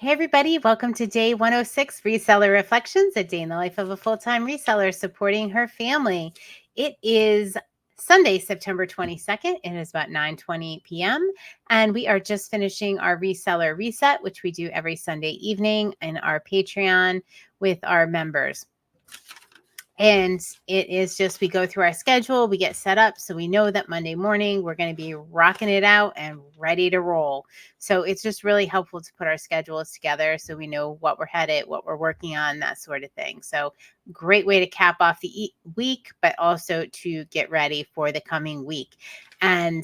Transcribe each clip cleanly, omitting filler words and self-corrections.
Hey, everybody. Welcome to day 106 Reseller Reflections, a day in the life of a full-time reseller supporting her family. It is Sunday, September 22nd. It is about 9:20 p.m. And we are just finishing our reseller reset, which we do every Sunday evening in our Patreon with our members. And it is just, we go through our schedule, we get set up so we know that Monday morning we're going to be rocking it out and ready to roll. So it's just really helpful to put our schedules together so we know what we're headed, what we're working on, that sort of thing. So great way to cap off the week, but also to get ready for the coming week. And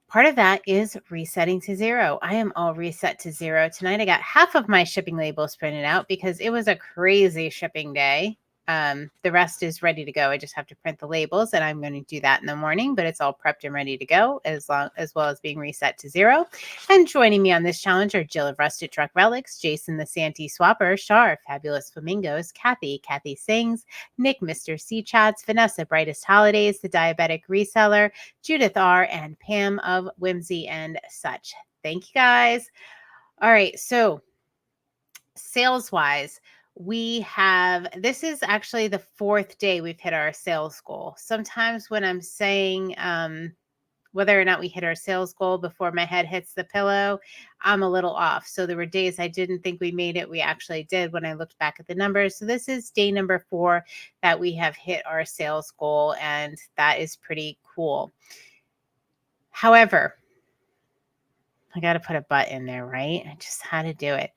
part of that is resetting to zero. I am all reset to zero. Tonight I got half of my shipping labels printed out because it was a crazy shipping day. The rest is ready to go. I just have to print the labels, and I'm going to do that in the morning, but it's all prepped and ready to go as well as being reset to zero. And joining me on this challenge are Jill of Rusted Truck Relics, Jason the Santee Swapper, Char, Fabulous Flamingos, Kathy Singz, Nick, Mr. C Chats, Vanessa, Brightest Holidays, the Diabetic Reseller, Judith R, and Pam of Whimsy and Such. Thank you, guys. All right, so sales-wise, this is actually the fourth day we've hit our sales goal. Sometimes when I'm saying whether or not we hit our sales goal before my head hits the pillow, I'm a little off. So there were days I didn't think we made it. We actually did when I looked back at the numbers. So this is day number 4 that we have hit our sales goal, and that is pretty cool. However, I got to put a but in there, right? I just had to do it.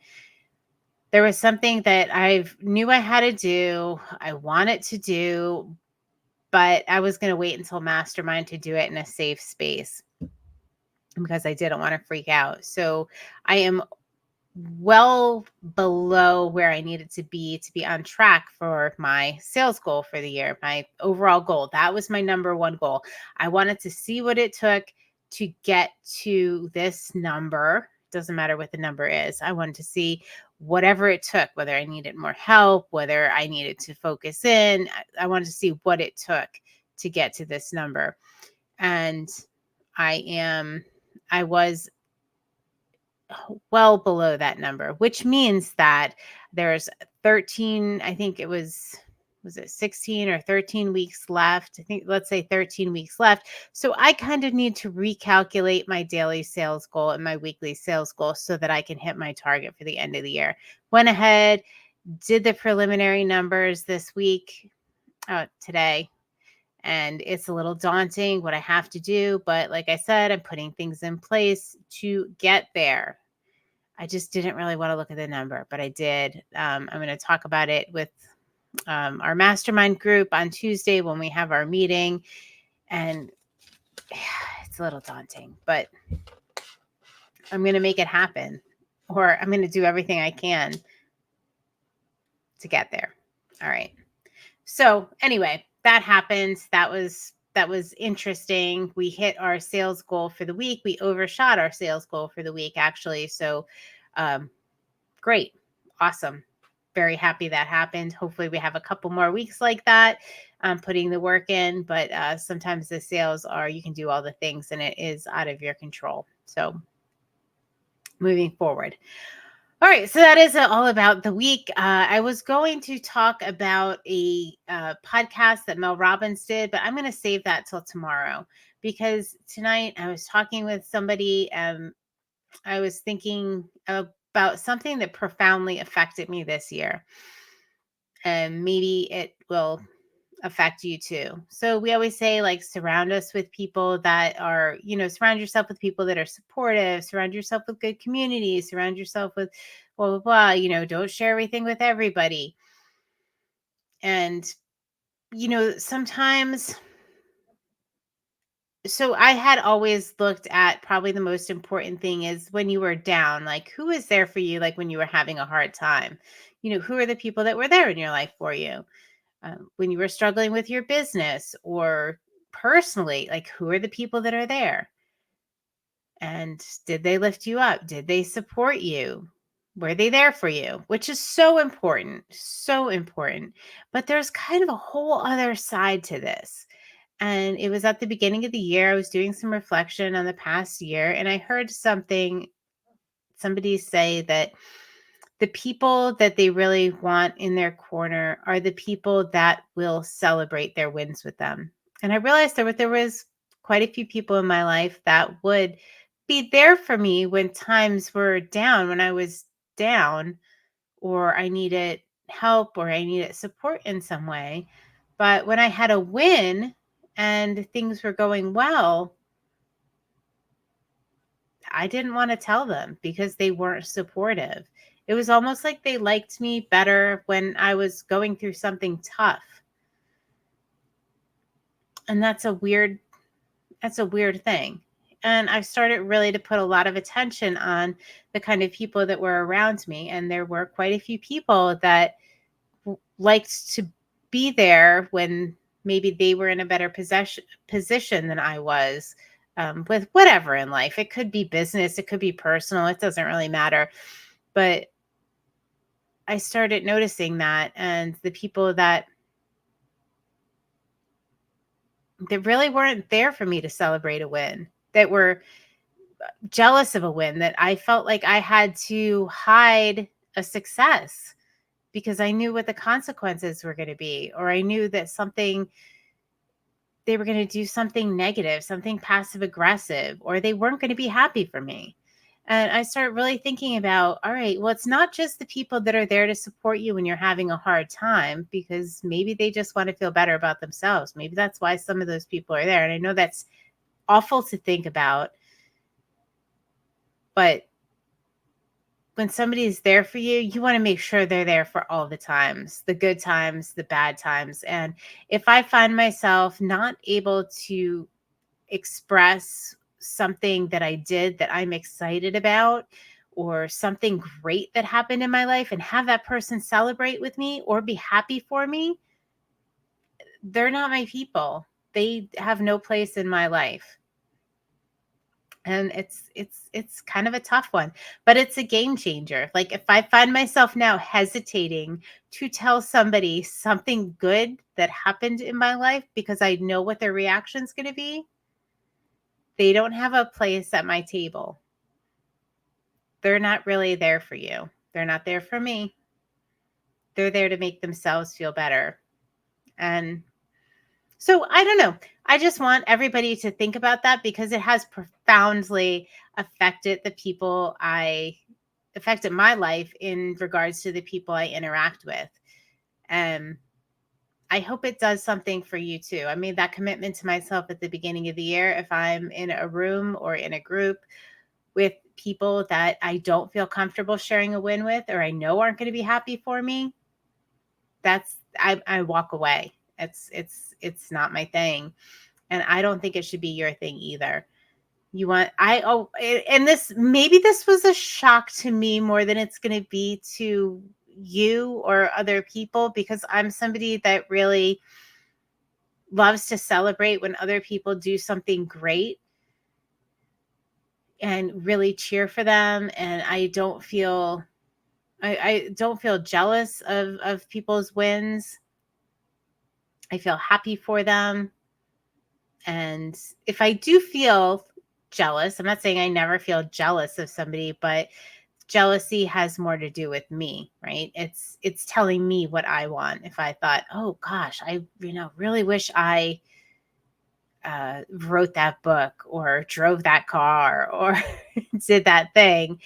There was something that I knew I had to do, I wanted to do, but I was going to wait until Mastermind to do it in a safe space because I didn't want to freak out. So I am well below where I needed to be on track for my sales goal for the year, my overall goal. That was my number one goal. I wanted to see what it took to get to this number. Doesn't matter what the number is. I wanted to see whatever it took, whether I needed more help, whether I needed to focus in. I wanted to see what it took to get to this number. And I was well below that number, which means that there's 13, I think it was it 16 or 13 weeks left? I think, let's say 13 weeks left. So I kind of need to recalculate my daily sales goal and my weekly sales goal so that I can hit my target for the end of the year. Went ahead, did the preliminary numbers this week, today. And it's a little daunting what I have to do. But like I said, I'm putting things in place to get there. I just didn't really want to look at the number, but I did. I'm going to talk about it with our mastermind group on Tuesday when we have our meeting. And it's a little daunting, but I'm going to make it happen, or I'm going to do everything I can to get there. All right. So anyway, that happened. That was interesting. We hit our sales goal for the week. We overshot our sales goal for the week, actually. So great. Awesome. Very happy that happened. Hopefully we have a couple more weeks like that, putting the work in. But sometimes the sales you can do all the things and it is out of your control. So moving forward. All right, so that is all about the week. I was going to talk about a podcast that Mel Robbins did, but I'm going to save that till tomorrow because tonight I was talking with somebody. I was thinking about something that profoundly affected me this year, and maybe it will affect you too. So we always say, like, surround yourself with people that are supportive, surround yourself with good communities, surround yourself with blah, blah, blah, don't share everything with everybody. And, sometimes, so I had always looked at probably the most important thing is when you were down, like who is there for you? Like when you were having a hard time, who are the people that were there in your life for you? When you were struggling with your business or personally, like who are the people that are there? And did they lift you up? Did they support you? Were they there for you? Which is so important, so important. But there's kind of a whole other side to this. And it was at the beginning of the year. I was doing some reflection on the past year and I heard something somebody say that the people that they really want in their corner are the people that will celebrate their wins with them. And I realized there was quite a few people in my life that would be there for me when times were down, when I was down, or I needed help, or I needed support in some way. But when I had a win and things were going well, I didn't want to tell them because they weren't supportive. It was almost like they liked me better when I was going through something tough. And that's a weird thing. And I've started really to put a lot of attention on the kind of people that were around me. And there were quite a few people that liked to be there when maybe they were in a better position than I was, with whatever in life. It could be business, it could be personal, it doesn't really matter. But I started noticing that, and the people that really weren't there for me to celebrate a win, that were jealous of a win, that I felt like I had to hide a success because I knew what the consequences were going to be, or I knew that they were going to do something negative, something passive aggressive, or they weren't going to be happy for me. And I started really thinking about, all right, well, it's not just the people that are there to support you when you're having a hard time, because maybe they just want to feel better about themselves. Maybe that's why some of those people are there. And I know that's awful to think about, but when somebody is there for you, you want to make sure they're there for all the times, the good times, the bad times. And if I find myself not able to express something that I did that I'm excited about, or something great that happened in my life, and have that person celebrate with me or be happy for me, they're not my people. They have no place in my life. And it's kind of a tough one, but it's a game changer. Like, if I find myself now hesitating to tell somebody something good that happened in my life because I know what their reaction's going to be, they don't have a place at my table. They're not really there for you. They're not there for me. They're there to make themselves feel better. And so I don't know. I just want everybody to think about that, because it has profoundly affected affected my life in regards to the people I interact with. And I hope it does something for you too. I made that commitment to myself at the beginning of the year. If I'm in a room or in a group with people that I don't feel comfortable sharing a win with, or I know aren't going to be happy for me, I walk away. It's not my thing. And I don't think it should be your thing either. And this was a shock to me more than it's going to be to you or other people, because I'm somebody that really loves to celebrate when other people do something great and really cheer for them. And I don't feel jealous of people's wins. I feel happy for them. And if I do feel jealous, I'm not saying I never feel jealous of somebody, but jealousy has more to do with me, right? It's telling me what I want. If I thought, oh gosh, I really wish I wrote that book, or drove that car, or did that thing,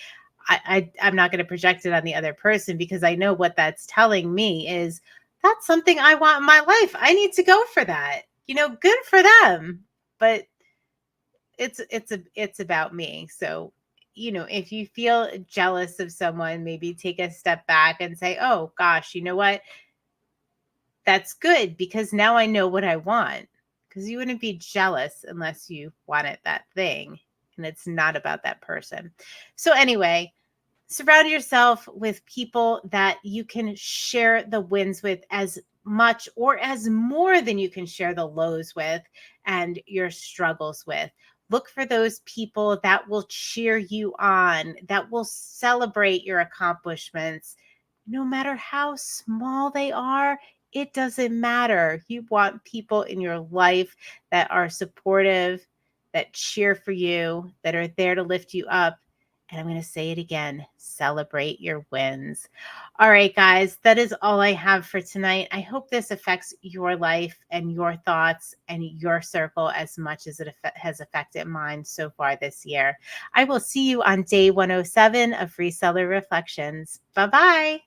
I'm not going to project it on the other person, because I know what that's telling me is that's something I want in my life. I need to go for that. Good for them. But it's about me. So, if you feel jealous of someone, maybe take a step back and say, "Oh gosh, you know what? That's good, because now I know what I want." Because you wouldn't be jealous unless you wanted that thing, and it's not about that person. So anyway, surround yourself with people that you can share the wins with as much or as more than you can share the lows with and your struggles with. Look for those people that will cheer you on, that will celebrate your accomplishments, no matter how small they are. It doesn't matter. You want people in your life that are supportive, that cheer for you, that are there to lift you up. And I'm going to say it again, celebrate your wins. All right, guys, that is all I have for tonight. I hope this affects your life and your thoughts and your circle as much as it has affected mine so far this year. I will see you on day 107 of Reseller Reflections. Bye-bye.